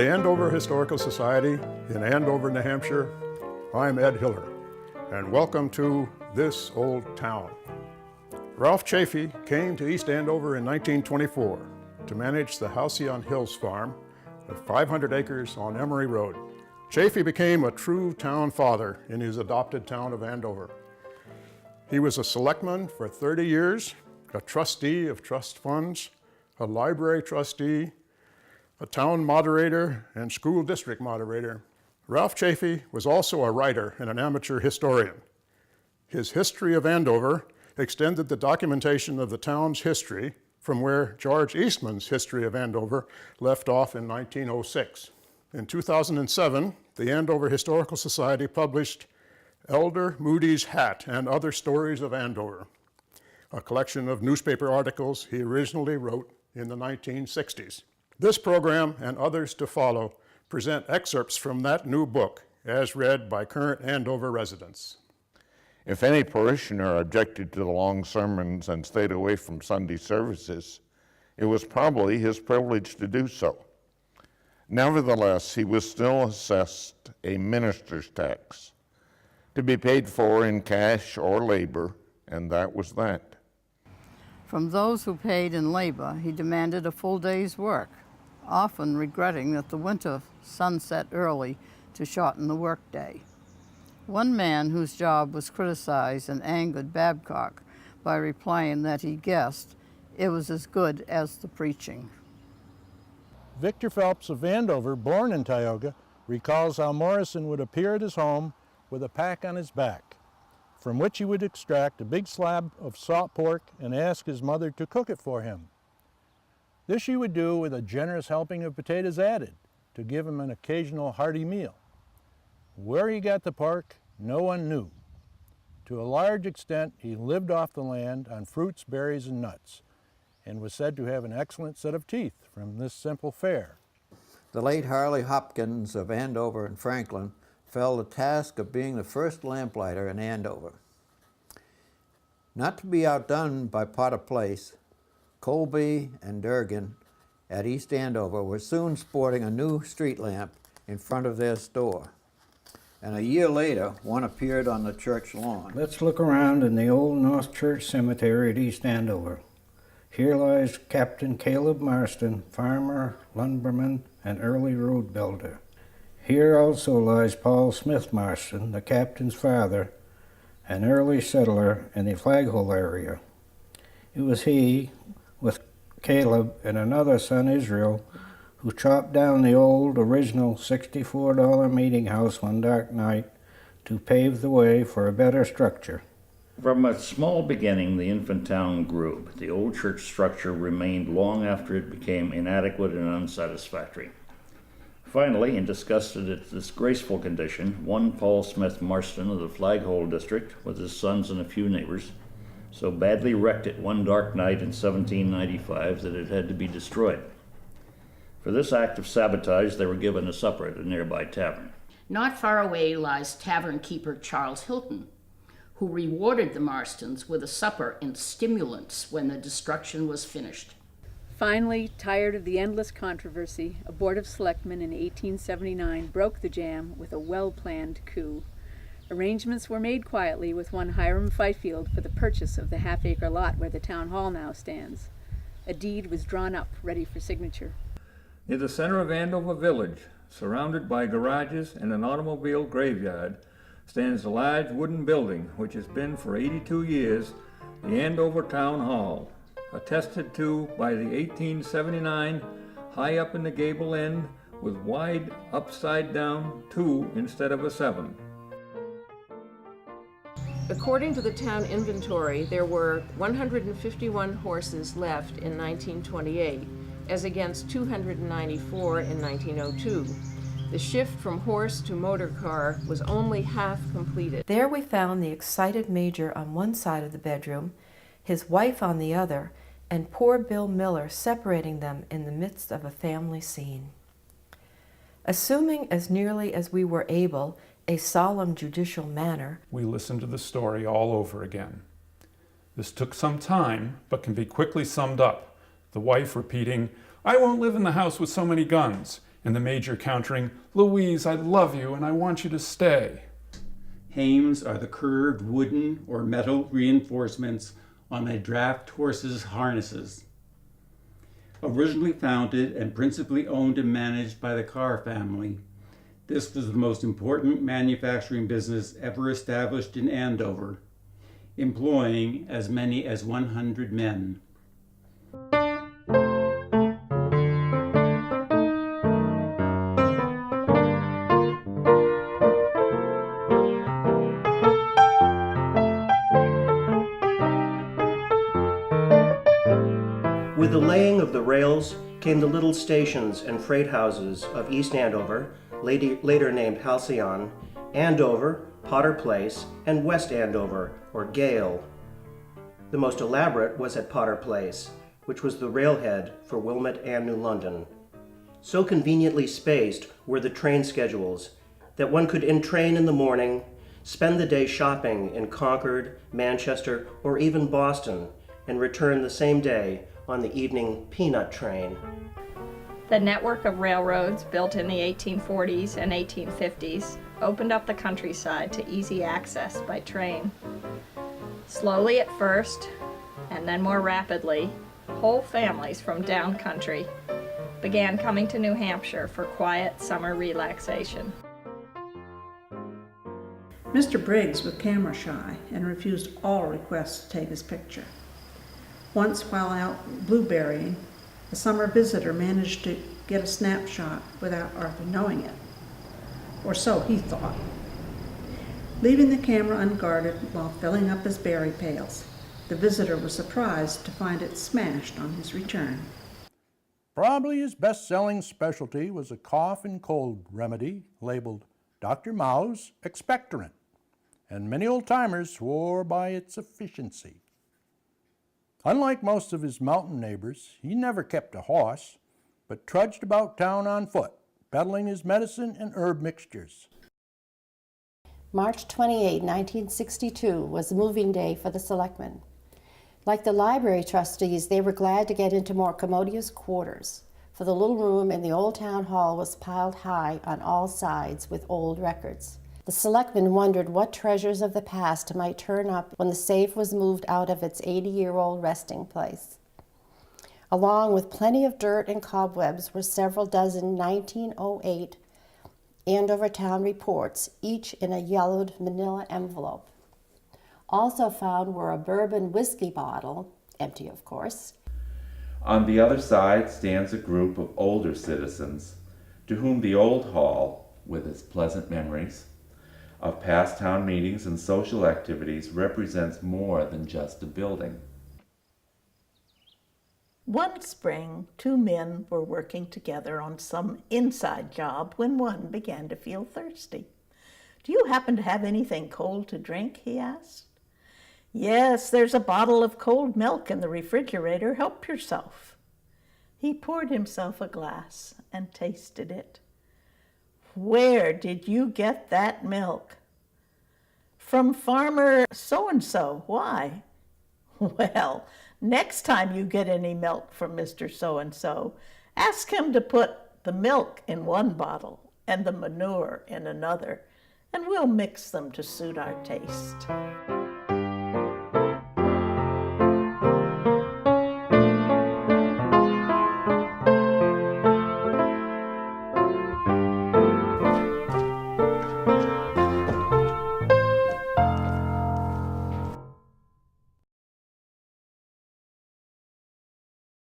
the Andover Historical Society in Andover, New Hampshire, I'm Ed Hiller, and welcome to This Old Town. Ralph Chaffee came to East Andover in 1924 to manage the Halcyon Hills farm of 500 acres on Emory Road. Chaffee became a true town father in his adopted town of Andover. He was a selectman for 30 years, a trustee of trust funds, a library trustee, a town moderator, and school district moderator. Ralph Chaffee was also a writer and an amateur historian. His History of Andover extended the documentation of the town's history from where George Eastman's History of Andover left off in 1906. In 2007, the Andover Historical Society published Elder Moody's Hat and Other Stories of Andover, a collection of newspaper articles he originally wrote in the 1960s. This program and others to follow present excerpts from that new book as read by current Andover residents. If any parishioner objected to the long sermons and stayed away from Sunday services, it was probably his privilege to do so. Nevertheless, he was still assessed a minister's tax, to be paid for in cash or labor, and that was that. From those who paid in labor, he demanded a full day's work, often regretting that the winter sun set early to shorten the workday. One man whose job was criticized and angered Babcock by replying that he guessed it was as good as the preaching. Victor Phelps of Andover, born in Tioga, recalls how Morrison would appear at his home with a pack on his back, from which he would extract a big slab of salt pork and ask his mother to cook it for him. This she would do with a generous helping of potatoes added to give him an occasional hearty meal. Where he got the pork, no one knew. To a large extent, he lived off the land on fruits, berries, and nuts, and was said to have an excellent set of teeth from this simple fare. The late Harley Hopkins of Andover and Franklin fell the task of being the first lamplighter in Andover. Not to be outdone by Potter Place, Colby and Durgan at East Andover were soon sporting a new street lamp in front of their store. And a year later, one appeared on the church lawn. Let's look around in the old North Church Cemetery at East Andover. Here lies Captain Caleb Marston, farmer, lumberman, and early road builder. Here also lies Paul Smith Marston, the captain's father, an early settler in the Flaghole area. It was he, with Caleb and another son, Israel, who chopped down the old original $64 meeting house one dark night to pave the way for a better structure. From a small beginning, the infant town grew. The old church structure remained long after it became inadequate and unsatisfactory. Finally, in disgust at its disgraceful condition, one Paul Smith Marston of the Flaghole district, with his sons and a few neighbors, so badly wrecked it one dark night in 1795 that it had to be destroyed. For this act of sabotage, they were given a supper at a nearby tavern. Not far away lies tavern keeper Charles Hilton, who rewarded the Marstons with a supper and stimulants when the destruction was finished. Finally, tired of the endless controversy, a board of selectmen in 1879 broke the jam with a well-planned coup. Arrangements were made quietly with one Hiram Fifield for the purchase of the half-acre lot where the town hall now stands. A deed was drawn up, ready for signature. Near the center of Andover Village, surrounded by garages and an automobile graveyard, stands a large wooden building which has been for 82 years the Andover Town Hall, attested to by the 1879 high up in the gable end with wide upside down 2 instead of a 7. According to the town inventory, there were 151 horses left in 1928, as against 294 in 1902. The shift from horse to motor car was only half completed. There we found the excited Major on one side of the bedroom, his wife on the other, and poor Bill Miller separating them in the midst of a family scene. Assuming as nearly as we were able a solemn judicial manner, we listened to the story all over again. This took some time, but can be quickly summed up, the wife repeating, "I won't live in the house with so many guns," and the major countering, "Louise, I love you and I want you to stay." Hames are the curved wooden or metal reinforcements on a draft horse's harnesses. Originally founded and principally owned and managed by the Carr family, this was the most important manufacturing business ever established in Andover, employing as many as 100 men. With the laying of the rails came the little stations and freight houses of East Andover, later named Halcyon, Andover, Potter Place, and West Andover, or Gale. The most elaborate was at Potter Place, which was the railhead for Wilmot and New London. So conveniently spaced were the train schedules that one could entrain in the morning, spend the day shopping in Concord, Manchester, or even Boston, and return the same day on the evening peanut train. The network of railroads built in the 1840s and 1850s opened up the countryside to easy access by train. Slowly at first, and then more rapidly, whole families from down country began coming to New Hampshire for quiet summer relaxation. Mr. Briggs was camera shy and refused all requests to take his picture. Once, while out blueberrying, a summer visitor managed to get a snapshot without Arthur knowing it, or so he thought. Leaving the camera unguarded while filling up his berry pails, the visitor was surprised to find it smashed on his return. Probably his best-selling specialty was a cough and cold remedy labeled Dr. Mao's Expectorant, and many old-timers swore by its efficiency. Unlike most of his mountain neighbors, he never kept a horse, but trudged about town on foot, peddling his medicine and herb mixtures. March 28, 1962 was moving day for the selectmen. Like the library trustees, they were glad to get into more commodious quarters, for the little room in the old town hall was piled high on all sides with old records. The selectmen wondered what treasures of the past might turn up when the safe was moved out of its 80-year-old resting place. Along with plenty of dirt and cobwebs were several dozen 1908 Andover Town reports, each in a yellowed manila envelope. Also found were a bourbon whiskey bottle, empty of course. On the other side stands a group of older citizens to whom the old hall, with its pleasant memories of past town meetings and social activities, represents more than just a building. One spring, two men were working together on some inside job when one began to feel thirsty. "Do you happen to have anything cold to drink?" he asked. "Yes, there's a bottle of cold milk in the refrigerator. Help yourself." He poured himself a glass and tasted it. "Where did you get that milk?" "From Farmer so-and-so. Why?" "Well, next time you get any milk from Mr. So-and-so, ask him to put the milk in one bottle and the manure in another, and we'll mix them to suit our taste."